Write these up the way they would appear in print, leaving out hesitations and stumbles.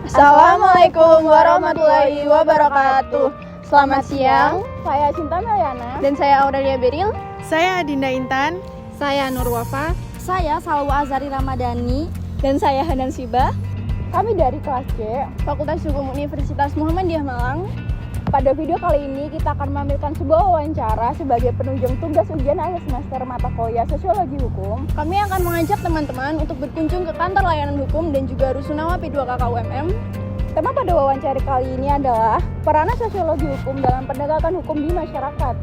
Assalamualaikum warahmatullahi wabarakatuh. Selamat siang. Saya Cinta Meliana. Dan saya Aurelia Beril. Saya Dinda Intan. Saya Nur Wafa. Saya Salwa Azari Ramadhani. Dan saya Hanan Sibah. Kami dari kelas C, Fakultas Hukum Universitas Muhammadiyah Malang. Pada video kali ini kita akan menampilkan sebuah wawancara sebagai penunjang tugas ujian akhir semester mata kuliah Sosiologi Hukum. Kami akan mengajak teman-teman untuk berkunjung ke kantor layanan hukum dan juga Rusunawa P2KK UMM. Tema pada wawancara kali ini adalah peranan sosiologi hukum dalam penegakan hukum di masyarakat.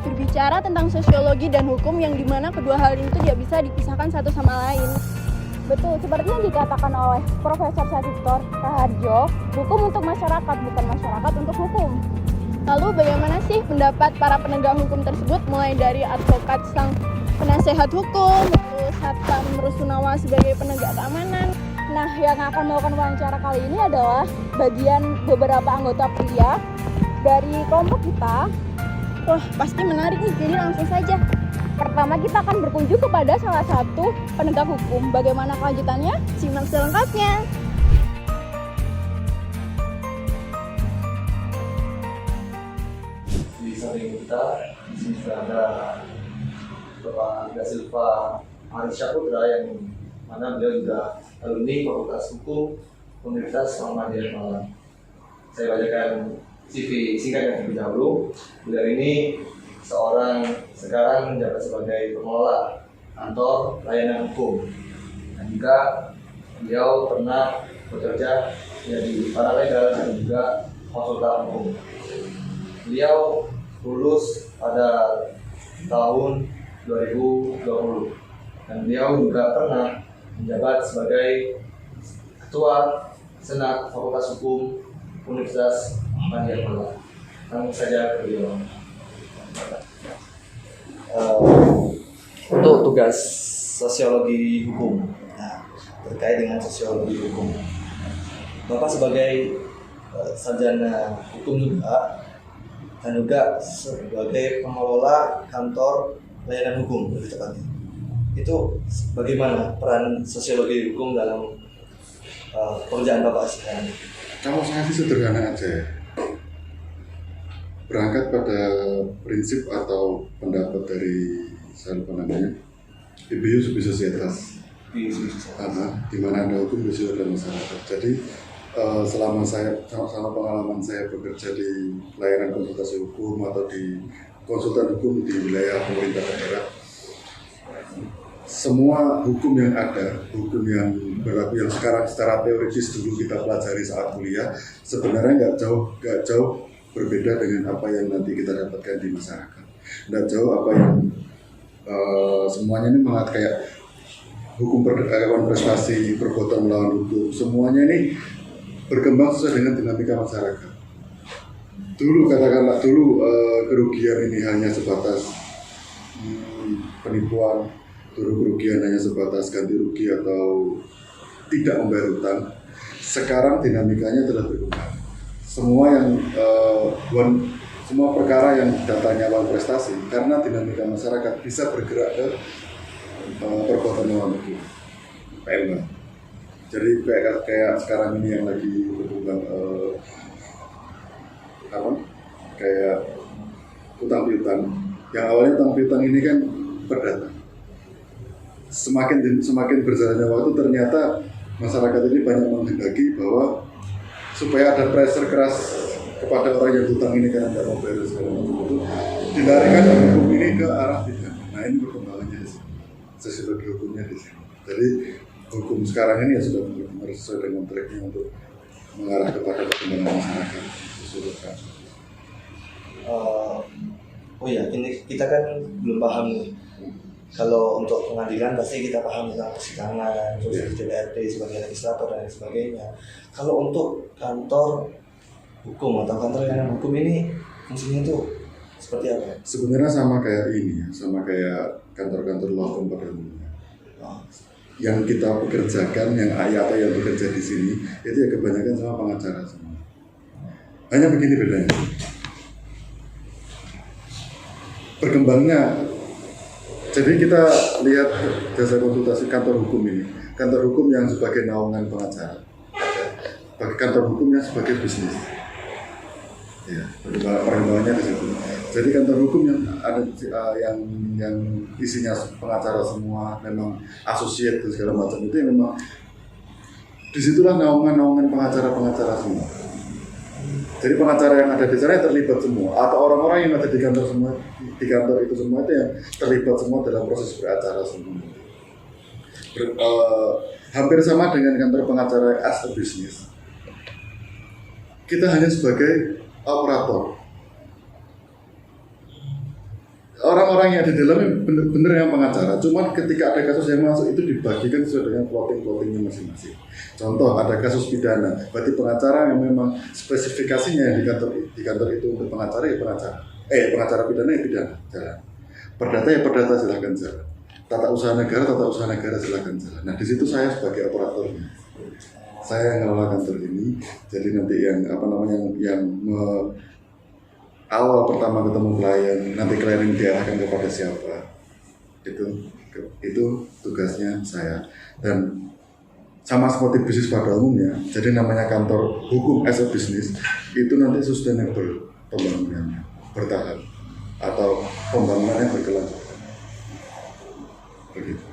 Berbicara tentang sosiologi dan hukum yang dimana kedua hal itu tidak bisa dipisahkan satu sama lain. Betul, seperti yang dikatakan oleh Profesor Satiftor Raharjo, hukum untuk masyarakat, bukan masyarakat untuk hukum. Lalu bagaimana sih pendapat para penegak hukum tersebut, mulai dari advokat sang penasehat hukum, terus Satpam Rusunawa sebagai penegak keamanan. Nah, yang akan melakukan wawancara kali ini adalah bagian beberapa anggota pria dari kelompok kita. Wah, pasti menarik nih, jadi langsung saja. Pertama, kita akan berkunjung kepada salah satu penegak hukum. Bagaimana kelanjutannya? Simak selengkapnya. Di samping kita, di sini sudah ada Bapak Da Silva Aris Syaputra yang mana beliau juga alumni Fakultas Hukum Universitas Muhammadiyah Malang. Saya bacakan CV singkat yang terlebih dahulu. Beliau ini seorang sekarang menjabat sebagai pengelola kantor layanan hukum, dan juga beliau pernah bekerja jadi paralegal dan juga konsultan hukum. Beliau lulus pada tahun 2020 dan beliau juga pernah menjabat sebagai Ketua Senat Fakultas Hukum Universitas Muhammadiyah Malang. Langsung saja ke beliau. Untuk tugas sosiologi hukum, nah, terkait dengan sosiologi hukum, Bapak sebagai sarjana hukum juga dan juga sebagai pengelola kantor layanan hukum lebih tepatnya, itu bagaimana peran sosiologi hukum dalam pekerjaan Bapak sekarang? Kalau saya sih sederhana aja ya. Berangkat pada prinsip atau pendapat dari Habeas Societas, di mana ada hukum di situ ada masyarakat. Jadi selama pengalaman saya bekerja di layanan konsultasi hukum atau di konsultan hukum di wilayah pemerintah daerah, semua hukum yang ada, hukum yang berlaku yang sekarang secara teoritis dulu kita pelajari saat kuliah, sebenarnya nggak jauh berbeda dengan apa yang nanti kita dapatkan di masyarakat. Nggak jauh apa yang semuanya ini mengat kayak hukum perdagangan prestasi, perbuatan melawan hukum, semuanya ini berkembang sesuai dengan dinamika masyarakat. Dulu katakanlah kerugian ini hanya sebatas penipuan, dulu kerugian hanya sebatas ganti rugi atau tidak membayar utang. Sekarang dinamikanya telah berkembang. Semua perkara yang datanya lawan prestasi, karena dinamika masyarakat bisa bergerak ke perbuatan melawan hukum, PMH. Jadi kayak sekarang ini yang lagi berkembang kayak utang piutang. Yang awalnya utang piutang ini kan perdata. Semakin berjalannya waktu, ternyata masyarakat ini banyak menghendaki bahwa supaya ada pressure keras kepada orang yang hutang ini karena tidak mau bayar segala macam itu, dilarikan hukum ini ke arah pidana. Nah, ini perkembangannya sosiologi hukumnya di sini. Jadi hukum sekarang ini ya sudah benar-benar sesuai dengan tracknya untuk mengarah kepada perkembangan masyarakat keseluruhan. Oh ya, ini kita kan belum paham nih. Kalau untuk pengadilan pasti kita paham tentang persidangan, terus di DPRD sebagai legislator dan sebagainya. Kalau untuk kantor hukum atau kantor layanan hukum ini fungsinya itu seperti apa? Sebenarnya sama kayak ini ya, sama kayak kantor-kantor law firm pada umumnya. Yang kita pekerjakan, yang ayat yang bekerja di sini, itu ya kebanyakan sama pengacara semua. Hanya begini bedanya. Berkembangnya, jadi kita lihat jasa konsultasi kantor hukum ini, kantor hukum yang sebagai naungan pengacara. bagi kantor hukumnya sebagai bisnis. Ya, perkembangannya di situ. Jadi kantor hukum yang ada yang isinya pengacara semua, memang asosiat dan segala macam itu yang memang disitulah naungan pengacara semua. Jadi pengacara yang ada di sana terlibat semua, atau orang-orang yang ada di kantor itu semua itu yang terlibat semua dalam proses beracara semua. Hampir sama dengan kantor pengacara as a business. Kita hanya sebagai operator. Orang-orang yang ada di dalamnya benar-benar yang pengacara. Cuman ketika ada kasus yang masuk itu dibagikan sesuai dengan plotting-plottingnya masing-masing. Contoh ada kasus pidana, berarti pengacara yang memang spesifikasinya di kantor itu untuk pengacara ya pengacara. Pengacara pidana ya pidana jalan. Perdata ya perdata silahkan jalan. Tata usaha negara silahkan jalan. Nah di situ saya sebagai operatornya. Saya yang ngelola kantor ini, jadi nanti awal pertama ketemu klien, nanti klien yang diarahkan kepada siapa, itu tugasnya saya. Dan sama seperti bisnis pada umumnya, jadi namanya kantor hukum as a business, itu nanti sustainable pembangunannya, bertahan, atau pembangunannya berkelanjutan. Begitu.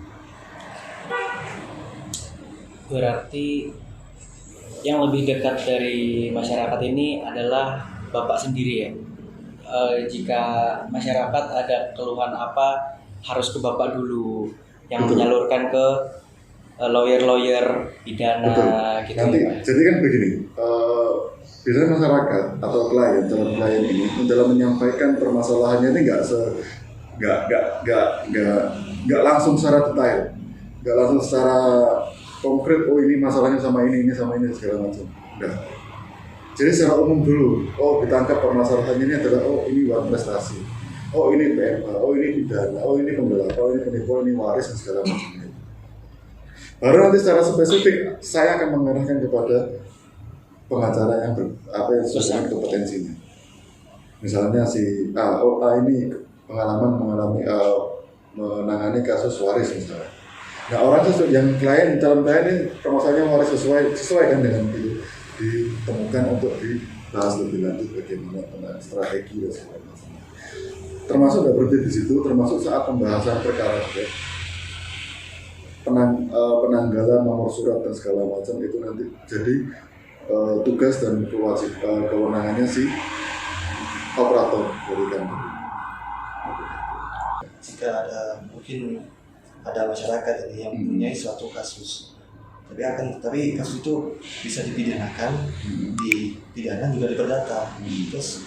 Berarti yang lebih dekat dari masyarakat ini adalah Bapak sendiri ya? Jika masyarakat ada keluhan apa harus ke Bapak dulu yang Betul. Menyalurkan ke lawyer pidana. Betul. Gitu. Nanti, ya, jadi kan begini, biasanya masyarakat atau calon klien ini dalam menyampaikan permasalahannya ini nggak langsung secara detail, nggak langsung secara konkret. Oh ini masalahnya sama ini segala macam. Enggak. Jadi secara umum dulu, ditangkap permasalahannya ini adalah ini uang prestasi, ini PMA, ini pidana, ini pembelaan, ini penipuan, ini waris dan segala macamnya. Baru nanti secara spesifik saya akan mengarahkan kepada pengacara yang sesuai dengan kompetensinya. Misalnya si ini mengalami menangani kasus waris misalnya. Nah orang yang calon klien ini permasalahannya waris sesuai kan dengan itu. Ditemukan untuk dibahas lebih lanjut bagaimana strategi dan segala macam. Termasuk tidak berhenti di situ, termasuk saat pembahasan perkara penanggalan nomor surat dan segala macam itu nanti jadi tugas dan kewenangannya si operator dari kantor. Jika mungkin ada masyarakat ini yang mempunyai suatu kasus, tapi kasus itu bisa dipidanakan, dipidana juga diperdata. Terus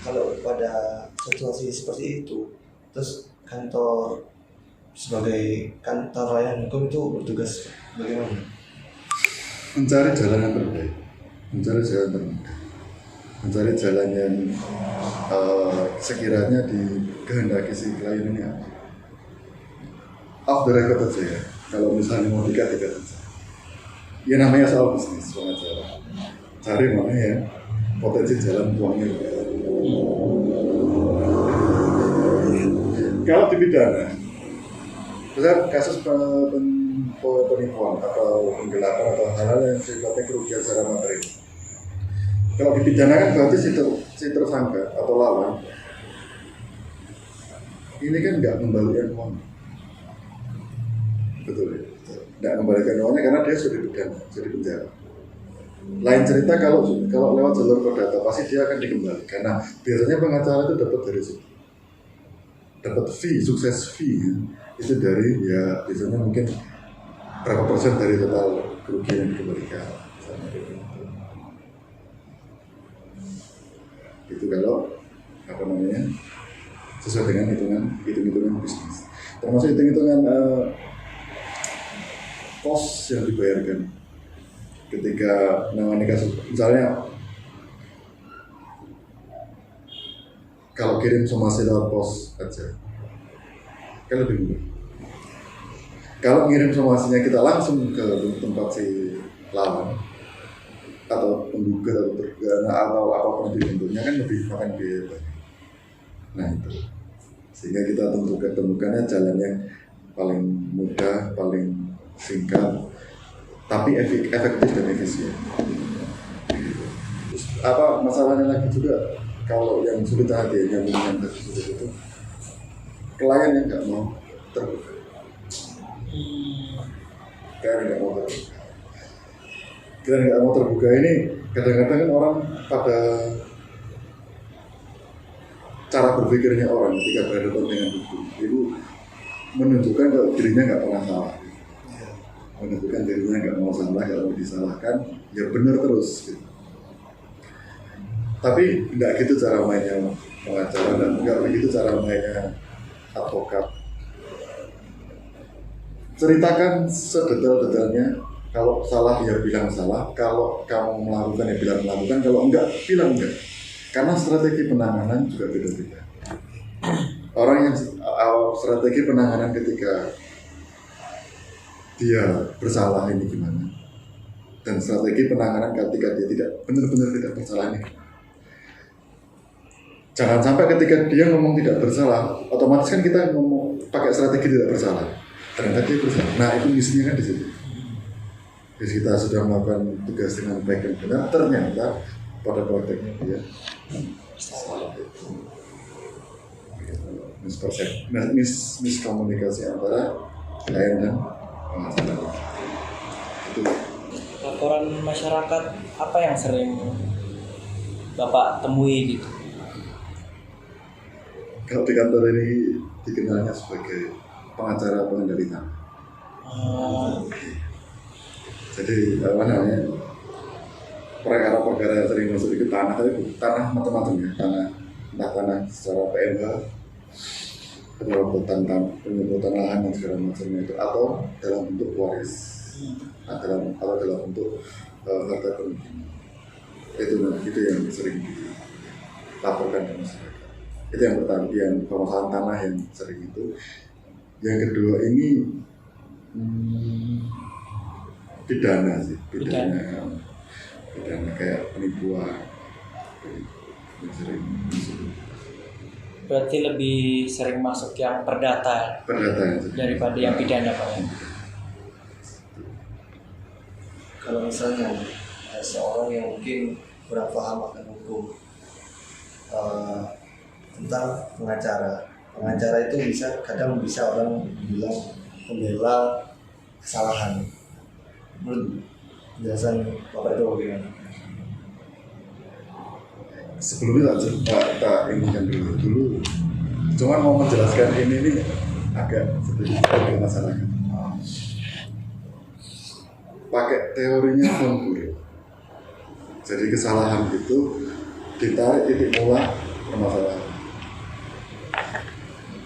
kalau pada situasi seperti itu, terus kantor sebagai kantor layanan hukum itu bertugas bagaimana? Mencari jalan yang terbaik, mencari jalan yang sekiranya dikehendaki si klien ini apa. Off the record aja ya, kalau misalnya mau dikat aja. Ya namanya soal bisnis, pengacara. Cari mana ya potensi jalan uangnya. Kalau dipidana, besar kasus penipuan atau penggelapan atau hal-hal yang sifatnya kerugian secara materi. Kalau dipidana kan berarti si tersangka atau lawan ini kan nggak kembalikan uang. Betul ya? Tidak kembalikan uangnya karena dia sudah dipidana, sudah penjara. Lain cerita kalau lewat jalur perdata pasti dia akan dikembalikan karena biasanya pengacara itu dapat dari situ, dapat fee, sukses fee ya. Itu dari ya biasanya mungkin berapa persen dari total kerugian yang dikembalikan. Itu kalau sesuai dengan hitung-hitungan bisnis, termasuk hitung-hitungan kos yang dibayarkan ketika menangani kasus. Misalnya kalau kirim somasi lewat pos aja kan lebih murah. Kalau ngirim somasinya kita langsung ke tempat si lawan atau penggugat atau terpidana atau apapun bentuknya kan lebih makan biaya banyak. Nah itu sehingga kita temukannya jalan yang paling mudah, paling singkat, tapi efektif dan efisien. masalahnya lagi juga kalau yang sulit hati yang sulit itu klien yang nggak mau terbuka. Klien nggak mau terbuka ini kadang-kadang kan orang pada cara berpikirnya orang ketika berhadapan dengan hukum itu menunjukkan kalau dirinya nggak pernah salah, menunjukkan dirinya nggak mau salah, kalau disalahkan ya benar terus gitu. Tapi nggak gitu cara mainnya pengacara dan nggak begitu cara mainnya advokat. Ceritakan sedetail-detailnya, kalau salah ya bilang salah, kalau kamu melakukan ya bilang melakukan, kalau enggak bilang enggak. Karena strategi penanganan juga beda-beda. Orang yang strategi penanganan ketika dia bersalah ini gimana, dan strategi penanganan ketika dia tidak benar-benar tidak bersalah ini. Jangan sampai ketika dia ngomong tidak bersalah, otomatis kan kita ngomong pakai strategi tidak bersalah. Ternyata dia bersalah. Nah itu misinya kan di situ. Jadi kita sudah melakukan tugas dengan baik dan benar, ternyata pada prakteknya dia salah. Miskomunikasi antara klien dan pengacara. Itu. Laporan masyarakat apa yang sering Bapak temui gitu? Kalau di kantor ini dikenalnya sebagai pengacara pengendali tanah. Jadi apa namanya, perkara-perkara yang sering masuk ke tanah, tapi tanah macam-macam ya, entah tanah secara PMH, penyemprotan lahan dan segala macamnya itu, atau dalam bentuk waris, atau dalam bentuk harta kerugian. Itu yang sering dilaporkan ke masyarakat. Itu yang pertama, yang permasalahan tanah yang sering itu. Yang kedua ini pidana sih, pidana kayak penipuan yang sering masuk. Berarti lebih sering masuk yang perdata daripada yang pidana, Pak. Kalau misalnya seorang yang mungkin kurang paham akan hukum, tentang pengacara itu kadang bisa orang bilang pembela kesalahan. Menurut penjelasan Bapak itu bagaimana? Sebelumnya tak inginkan dulu. Cuma mau menjelaskan ini agak sedikit ke masyarakat. Pakai teorinya Von. Jadi kesalahan itu ditarik titik mula permasalahan.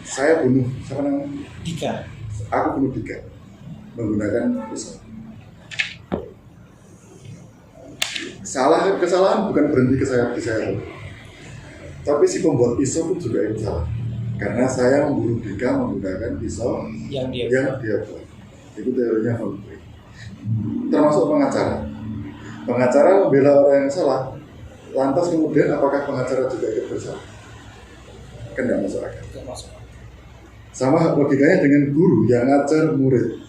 Saya bunuh, siapa namanya? Dika. Aku bunuh Dika menggunakan pisau. Kesalahan bukan berhenti ke saya, tapi si pembuat pisau pun juga yang salah, karena saya membunuh Dika menggunakan pisau yang dia buat. Itu teorinya Von. Termasuk pengacara. Pengacara membela orang yang salah, lantas kemudian apakah pengacara juga ikut bersalah? Kan tidak masuk akal. Sama logikanya dengan guru yang ngajar murid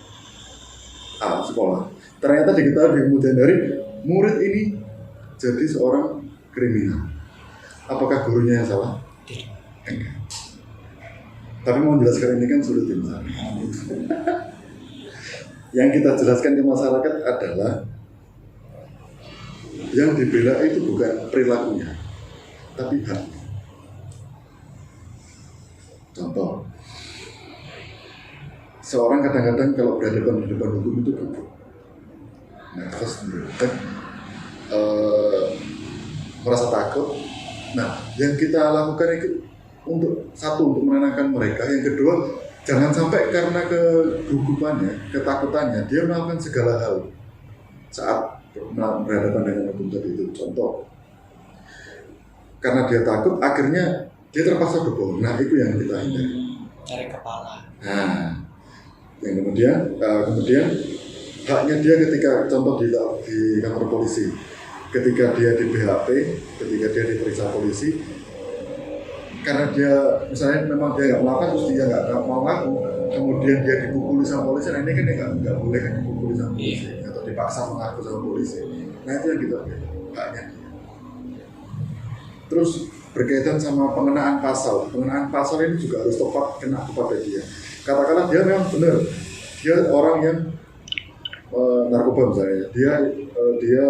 sekolah. Ternyata diketahui kemudian dari murid ini jadi seorang kriminal. Apakah gurunya yang salah? Enggak. Tapi mau menjelaskan ini kan sulit ya misalnya. Yang kita jelaskan ke masyarakat adalah yang dibela itu bukan perilakunya, tapi hati. Contoh, seorang kadang-kadang kalau berhadapan di depan hukum itu gugup. Nah, terus merasa takut. Nah, yang kita lakukan itu untuk menenangkan mereka. Yang kedua, jangan sampai karena kegugupannya, ketakutannya, dia melakukan segala hal saat berhadapan dengan hukum tadi itu. Contoh, karena dia takut, akhirnya dia terpaksa berbohong. Nah, itu yang kita hindari. Cari kepala. Nah, yang kemudian haknya dia ketika contoh di kantor polisi, ketika dia di BHP, ketika dia diperiksa polisi, karena dia misalnya memang dia nggak melakukan, terus dia nggak mau ngaku, kemudian dia dipukuli sama polisi. Nah ini kan nggak boleh kan dipukuli sama polisi atau dipaksa mengaku sama polisi. Nah itu yang kita haknya dia. Terus berkaitan sama pengenaan pasal ini juga harus tepat kena kepada dia. Katakanlah dia memang benar, dia orang yang narkoba misalnya, dia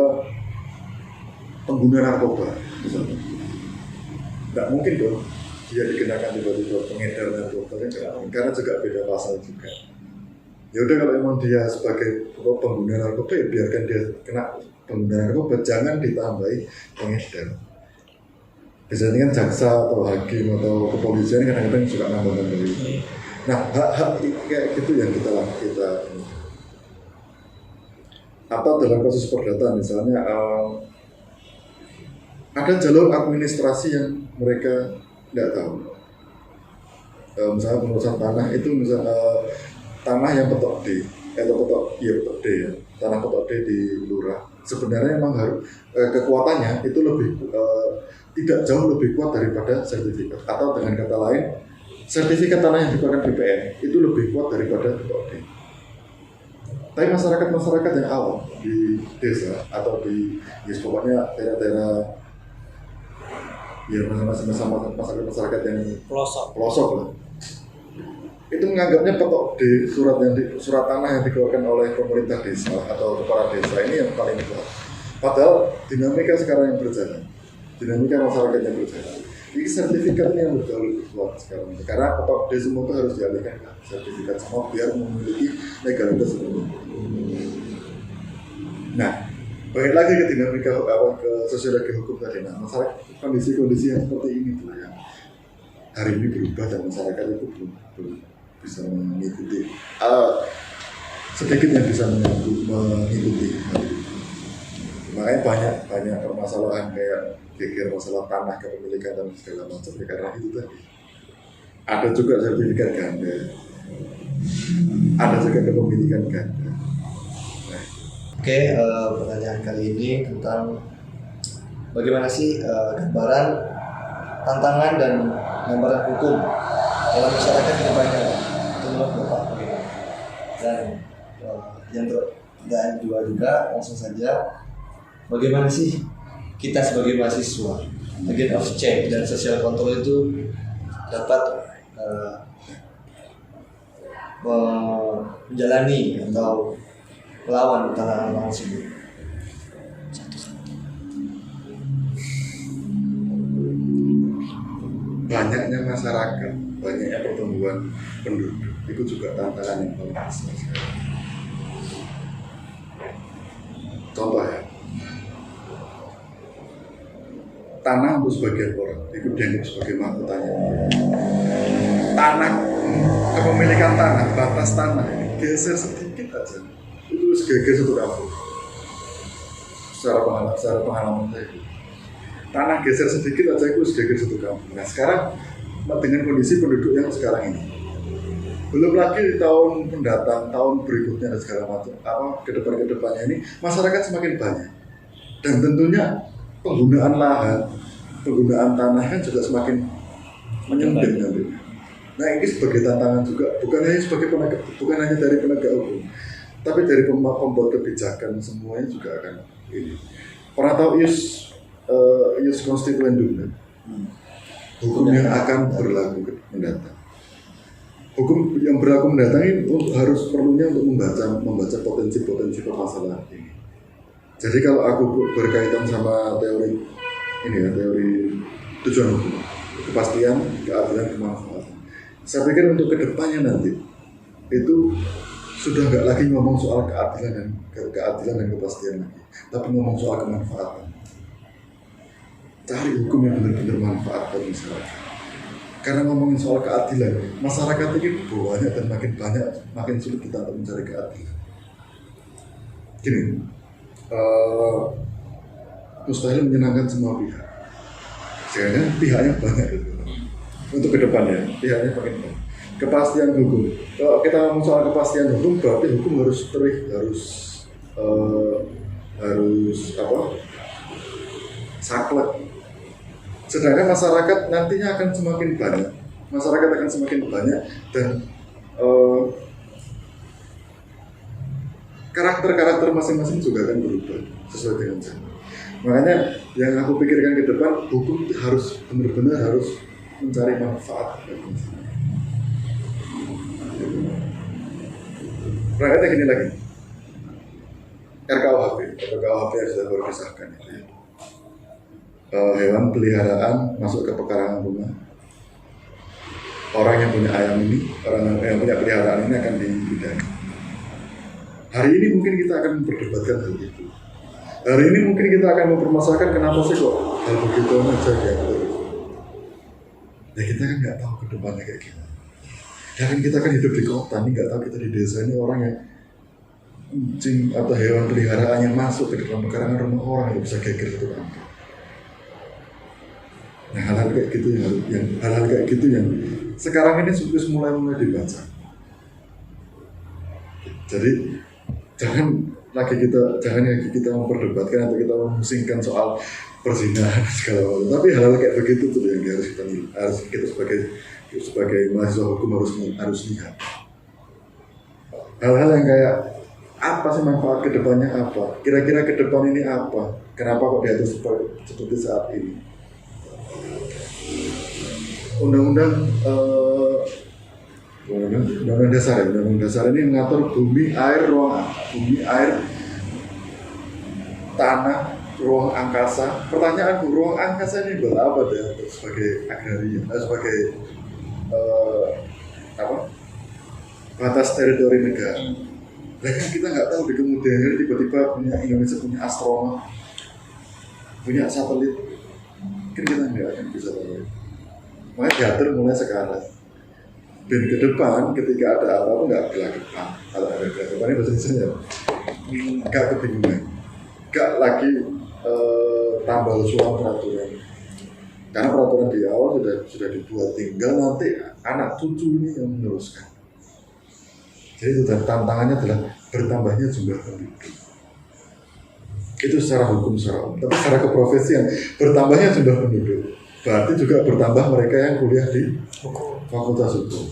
pengguna narkoba misalnya. Nggak mungkin dong dia dikenakan tiba-tiba pengedar narkoba, karena juga beda pasal juga. Ya udah, kalau emang dia sebagai pengguna narkoba ya biarkan dia kena pengguna narkoba, jangan ditambahi pengedar. Biasanya kan jaksa atau hakim atau kepolisian kadang-kadang suka nambah-nambah itu. Nah, hak-hak kayak gitu yang kita atau dalam kasus perdata misalnya ada jalur administrasi yang mereka tidak tahu. Misalnya pengurusan tanah itu misalnya tanah yang petok D atau petok D ya, tanah petok D di lurah. Sebenarnya memang harus kekuatannya itu lebih tidak jauh lebih kuat daripada sertifikat, atau dengan kata lain sertifikat tanah yang dikeluarkan BPN itu lebih kuat daripada petok D. Tapi masyarakat yang awam di desa atau di pokoknya daerah-daerah ya masyarakat yang pelosok lah, itu menganggapnya petok D, surat tanah yang dikeluarkan oleh pemerintah desa atau kepala desa ini yang paling kuat. Padahal dinamika sekarang yang berjalan, dinamika masyarakat yang berjalan, ini sertifikat ini yang lebih kuat sekarang, karena petok D semua itu harus dialihkan sertifikat semua biar memiliki legalitas semua. Nah, balik lagi ke dinamika ke sosiologi hukum tadi. Nah, masyarakat kondisi-kondisi yang seperti ini tuh yang hari ini berubah dan masyarakat itu belum bisa mengikuti. Sedikit yang bisa mengikuti. Makanya banyak permasalahan kayak geger masalah tanah, kepemilikan dan segala macam karena itu tadi. Ada juga sertifikat ganda, ada juga kepemilikan ganda. Oke, pertanyaan kali ini tentang bagaimana sih gambaran tantangan dan gambaran hukum dalam masyarakat ke depannya itu menurut Bapak bagaimana? Dan yang pertanyaan kedua juga langsung saja, bagaimana sih kita sebagai mahasiswa agent of change dan social control itu dapat menjalani atau melawan tantangan tersebut. Banyaknya masyarakat, banyaknya pertumbuhan penduduk, itu juga tantangan yang paling besar. Contoh ya, tanah untuk sebagian orang itu dianggap sebagai mahkotanya. Tanah, kepemilikan tanah, batas tanah ini geser sedikit aja, itu geger satu kampung. Secara pengalaman saya, tanah geser sedikit aja itu geger satu kampung. Nah sekarang dengan kondisi penduduk yang sekarang ini, belum lagi di tahun mendatang, tahun berikutnya dan segala macam, kedepannya ini masyarakat semakin banyak, dan tentunya penggunaan lahan, penggunaan tanah kan juga semakin menyempit nanti. Nah ini sebagai tantangan juga, bukan hanya dari penegak hukum, tapi dari pembuat kebijakan semuanya juga akan ini. Pernah tahu ius constituendum kan? Hukum yang akan berlaku mendatang. Hukum yang berlaku mendatang ini harus perlunya untuk membaca potensi-potensi permasalahan ini. Jadi kalau aku berkaitan sama teori ini ya, teori tujuan hukum, kepastian, keadilan, kemanfaatan. Saya pikir untuk kedepannya nanti itu sudah nggak lagi ngomong soal keadilan dan kepastian lagi, tapi ngomong soal kemanfaatan. Cari hukum yang benar-benar manfaat bagi masyarakat. Karena ngomongin soal keadilan, masyarakat ini banyak dan makin sulit kita untuk mencari keadilan. Gini, mustahil menyenangkan semua pihak. Sekarang pihaknya banyak itu. Untuk kedepannya, pihaknya makin banyak. Kepastian hukum. Kalau kita ngomong soal kepastian hukum, berarti hukum harus saklek. Sedangkan masyarakat nantinya akan semakin banyak, dan karakter masing-masing juga akan berubah sesuai dengan zaman. Makanya yang aku pikirkan ke depan, hukum harus benar-benar harus mencari manfaat. Berangkatnya gini lagi, RKUHP atau KUHP yang sudah baru disahkan itu ya. Hewan peliharaan masuk ke pekarangan rumah. Orang yang punya ayam ini, orang yang punya peliharaan ini akan dipidana. Hari ini mungkin kita akan memperdebatkan hal itu. Hari ini mungkin kita akan mempermasalahkan kenapa sih kok hal begitu aja diatur. Ya kita kan nggak tahu ke depannya kayak gimana. Ya kan kita kan hidup di kota nih, nggak tahu kita di desa ini orang yang kucing atau hewan peliharaan yang masuk ke dalam pekarangan rumah orang yang bisa geger itu kan. Nah hal-hal kayak gitu yang sekarang ini sudah mulai dibaca. Jadi jangan lagi kita memperdebatkan atau kita memusingkan soal perzinahan segala macam. Tapi hal-hal kayak begitu tuh yang harus kita sebagai mahasiswa hukum harus lihat. Hal-hal yang kayak apa sih manfaat kedepannya apa? Kira-kira ke depan ini apa? Kenapa kok diatur seperti saat ini? Undang-undang dasar ini mengatur bumi, air, tanah, ruang angkasa. Pertanyaanku, ruang angkasa ini buat apa deh? Sebagai agraria, sebagai batas teritori negara. Nah kan kita nggak tahu di kemudian hari tiba-tiba Indonesia punya astronot, punya satelit, kan kita nggak akan bisa tahu. Makanya diatur mulai sekarang. Dan ke depan ketika ada apa-apa nggak gelagapan. Kalau ada gelagapan ini bahasa Indonesia nggak kebingungan, nggak lagi tambah suara peraturan. Karena peraturan di awal sudah dibuat, tinggal nanti anak cucu ini yang meneruskan. Jadi itu tantangannya adalah bertambahnya jumlah penduduk. Itu secara hukum, secara umum. Tapi secara keprofesian bertambahnya jumlah penduduk berarti juga bertambah mereka yang kuliah di fakultas hukum.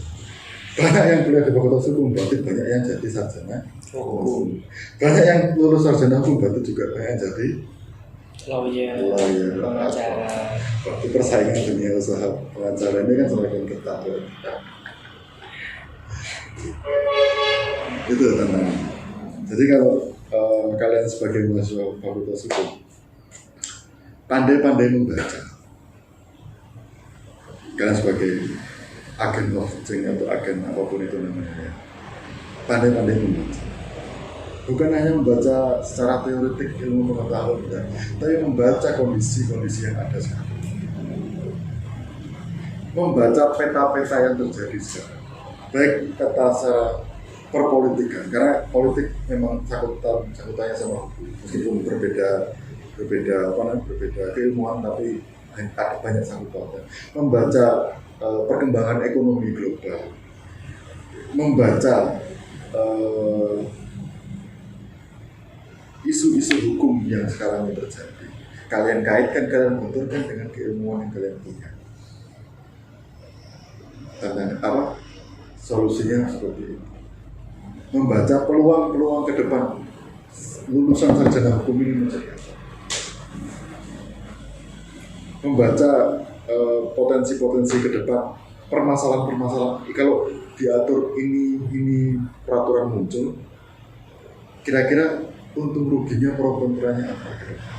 Banyak yang kuliah di fakultas hukum berarti banyak yang jadi sarjana hukum. Banyak yang lulus sarjana hukum berarti juga banyak yang jadi lawyer, pengacara. Berarti persaingan dunia usaha pengacara ini kan semakin ketat. Itu tantangan. Jadi kalau kalian sebagai mahasiswa fakultas hukum pandai-pandai membaca, kalian sebagai agen of change atau agen apapun itu namanya, pandai-pandai membaca. Bukan hanya membaca secara teoretik ilmu pengetahuan, tapi membaca kondisi-kondisi yang ada sekarang. Membaca peta-peta yang terjadi sekarang. Baik peta secara perpolitikan, karena politik memang cakutannya sama hukum, meskipun berbeda keilmuan, tapi ada banyak cakutannya. Membaca perkembangan ekonomi global, membaca isu-isu hukum yang sekarang ini terjadi. Kalian kaitkan, kalian benturkan dengan keilmuan yang kalian punya. Dan solusinya seperti ini. Membaca peluang-peluang ke depan lulusan sarjana hukum ini menjadi apa? Membaca potensi-potensi ke depan, permasalahan-permasalahan. Kalau diatur ini peraturan muncul, kira-kira untung ruginya pro kontranya apa ke depan?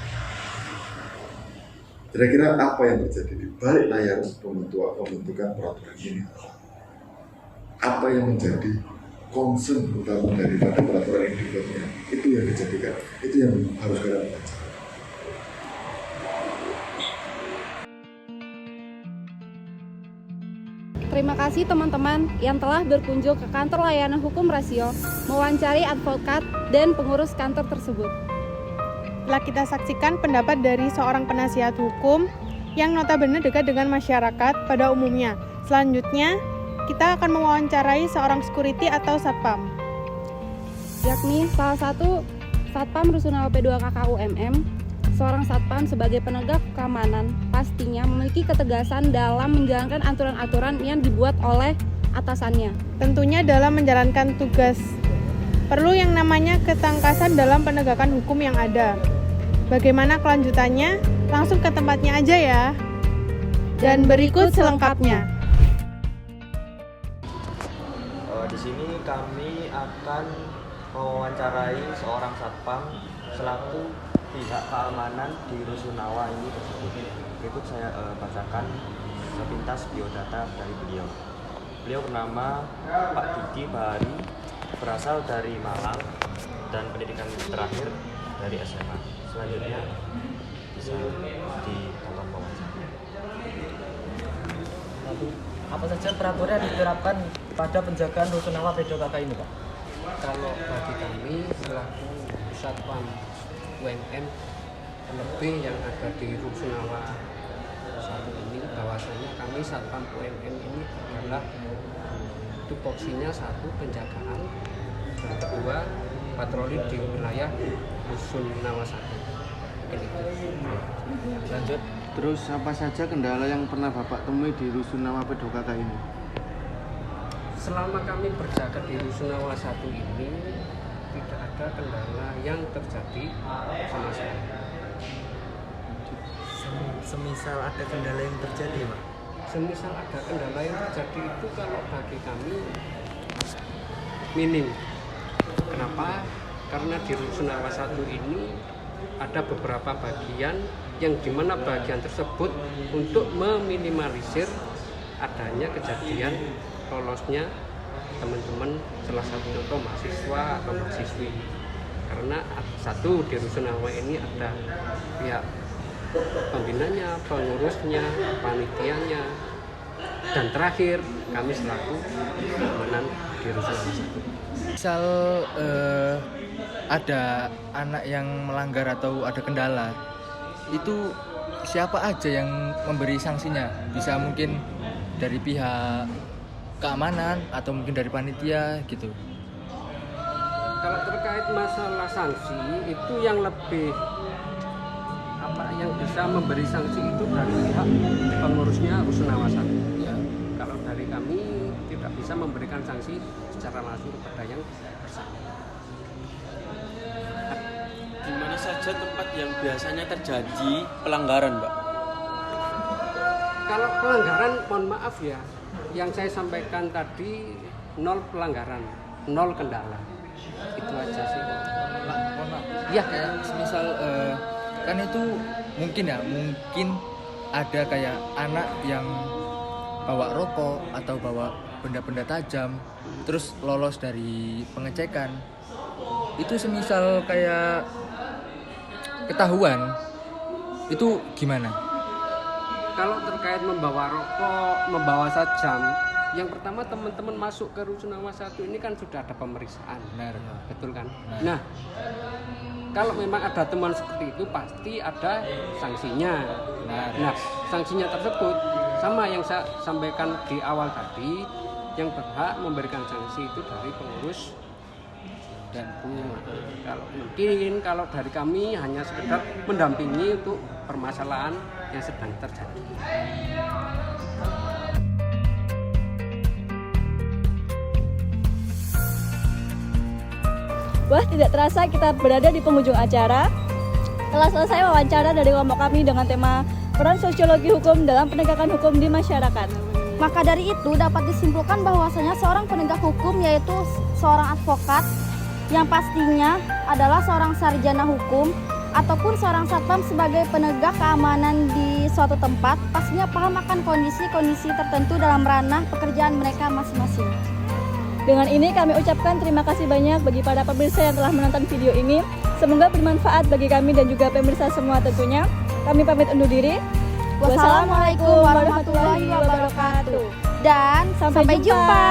Kira-kira apa yang terjadi di balik layar pembentukan peraturan ini? Apa yang menjadi concern utama daripada peraturan yang dibuatnya? Itu yang dijadikan, itu yang harus kalian baca. Terima kasih teman-teman yang telah berkunjung ke kantor layanan hukum rasio, mewawancari advokat dan pengurus kantor tersebut. Telah kita saksikan pendapat dari seorang penasihat hukum yang notabene dekat dengan masyarakat pada umumnya. Selanjutnya, kita akan mewawancarai seorang security atau satpam, yakni salah satu satpam Rusunawa P2 KKUMM. Seorang satpam sebagai penegak keamanan pastinya memiliki ketegasan dalam menjalankan aturan-aturan yang dibuat oleh atasannya. tentunya dalam menjalankan tugas. Perlu yang namanya ketangkasan dalam penegakan hukum yang ada. Bagaimana kelanjutannya? Langsung ke tempatnya aja ya. Dan berikut selengkapnya. Di sini kami akan mewawancarai seorang satpam selaku pihak keamanan di Rusunawa ini tersebut. Berikut saya bacakan sepintas biodata dari beliau. Beliau bernama Pak Diki Bahari, berasal dari Malang dan pendidikan terakhir dari SMA. Selanjutnya bisa ditonton wawancara. Apa saja peraturan yang diterapkan pada penjagaan Rusunawa P2KK ini, Pak? Kalau bagi kami selaku Satpam UMM terlebih yang ada di Rusunawa satu ini, bahwasanya kami Satpam UMM ini adalah tupoksinya satu penjagaan dan kedua patroli di wilayah Rusunawa 1. Lanjut. Terus apa saja kendala yang pernah Bapak temui di Rusunawa P2KK ini? Selama kami berjaga di Rusunawa 1 ini tidak ada kendala yang terjadi sama sekali. Semisal ada kendala yang terjadi, Pak? Semisal ada kendala yang terjadi itu kalau bagi kami minim. Kenapa? Karena di Rusunawa 1 ini ada beberapa bagian yang dimana bagian tersebut untuk meminimalisir adanya kejadian lolosnya teman-teman, salah satu contoh mahasiswa atau mahasiswi. Karena satu di Rusunawa ini ada pihak pembinanya, pengurusnya, panitianya, dan terakhir kami selaku keamanan di Rusunawa 1. Misal ada anak yang melanggar atau ada kendala, itu siapa aja yang memberi sanksinya? Bisa mungkin dari pihak keamanan atau mungkin dari panitia gitu. Kalau terkait masalah sanksi itu yang lebih yang bisa memberi sanksi itu dari pihak pengurusnya Rusunawa 1. Ya. Kalau dari kami tidak bisa memberikan sanksi secara langsung kepada yang bersangkutan. Di mana saja tempat yang biasanya terjadi pelanggaran, Pak? Kalau pelanggaran, mohon maaf ya, yang saya sampaikan tadi 0 pelanggaran, 0 kendala. Itu aja sih. Pak, mohon maaf. Ya, kayak semisal kan itu mungkin ada kayak anak yang bawa rokok atau bawa benda-benda tajam terus lolos dari pengecekan. Itu semisal kayak ketahuan, itu gimana? Kalau terkait membawa rokok, membawa tajam, yang pertama teman-teman masuk ke Rusunawa 1 ini kan sudah ada pemeriksaan. Benar. Betul kan? Nah, kalau memang ada temuan seperti itu pasti ada sanksinya. Nah, sanksinya tersebut sama yang saya sampaikan di awal tadi, yang berhak memberikan sanksi itu dari pengurus dan kalau dari kami hanya sekedar mendampingi untuk permasalahan yang sedang terjadi. Wah, tidak terasa kita berada di penghujung acara. Telah selesai wawancara dari kelompok kami dengan tema peran sosiologi hukum dalam penegakan hukum di masyarakat. Maka dari itu dapat disimpulkan bahwasanya seorang penegak hukum yaitu seorang advokat yang pastinya adalah seorang sarjana hukum ataupun seorang satpam sebagai penegak keamanan di suatu tempat pastinya paham akan kondisi-kondisi tertentu dalam ranah pekerjaan mereka masing-masing. Dengan ini kami ucapkan terima kasih banyak bagi para pemirsa yang telah menonton video ini. Semoga bermanfaat bagi kami dan juga pemirsa semua tentunya. Kami pamit undur diri. Wassalamualaikum warahmatullahi wabarakatuh. Dan sampai jumpa.